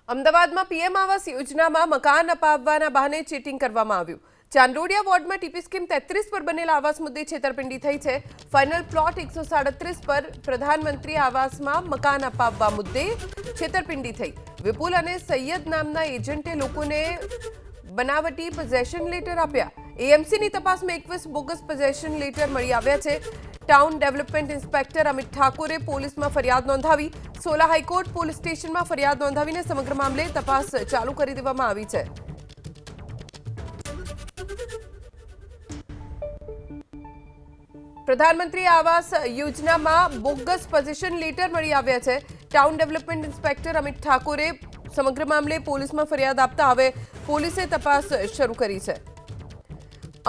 અમદાવાદમાં પીએમ આવાસ યોજનામાં મકાન અપાવવાના બહાને ચીટિંગ કરવામાં આવ્યું। ચાંદલોડિયા વોર્ડમાં ટીપી સ્કીમ 33 પર બનેલા આવાસ મુદ્દે છેતરપિંડી થઈ છે। ફાઇનલ પ્લોટ 137 પર પ્રધાનમંત્રી આવાસમાં મકાન અપાવવા મુદ્દે છેતરપિંડી થઈ। વિપુલ અને સૈયદ નામના એજન્ટે લોકોને બનાવટી પોઝેશન લેટર આપ્યા। એએમસીની તપાસમાં 21 બોગસ પોઝેશન લેટર મળી આવ્યા છે। Town development inspector Amit Thakure police में फरियाद नोंधावी। सोला हाईकोर्ट पुलिस स्टेशन में फरियाद नोंधावीने समग्र मामले तपास चालू करी देवामां आवी छे। प्रधानमंत्री आवास योजना में बोगस पोजीशन लेटर मळी आव्या छे। Town development inspector Amit Thakure समग्र मामले पुलिस में फरियाद आपता हवे पुलिसे तपास शुरू करी छे।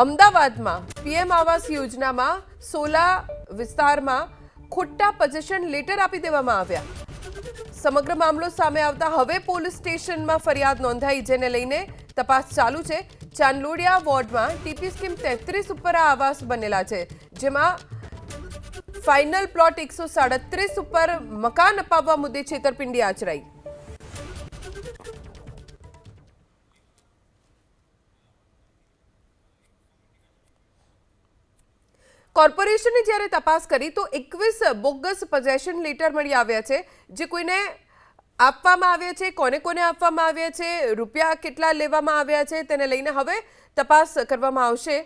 अमदावादમાં પીએમ આવાસ યોજનામાં સોલા વિસ્તારમાં ખોટા પોઝેશન લેટર આપી દેવામાં આવ્યા। સમગ્ર મામલો સામે આવતા હવે પોલીસ સ્ટેશનમાં ફરિયાદ નોંધાઈ, જેને લઈને તપાસ ચાલુ છે। ચાંદલોડિયા વોર્ડમાં ટીપી સ્કીમ 33 ઉપર આ આવાસ બનેલા છે, જેમાં ફાઇનલ પ્લોટ 137 ઉપર મકાન અપાવવા મુદ્દે છેતરપિંડી આચરાઈ। કોર્પોરેશને જ્યારે તપાસ કરી તો 21 બોગસ પોઝેશન લેટર મળી આવ્યા છે, જે કોઈને આપવામાં આવ્યા છે, કોને કોને આપવામાં આવ્યા છે, રૂપિયા કેટલા લેવામાં આવ્યા છે, તેને લઈને હવે તપાસ કરવામાં આવશે।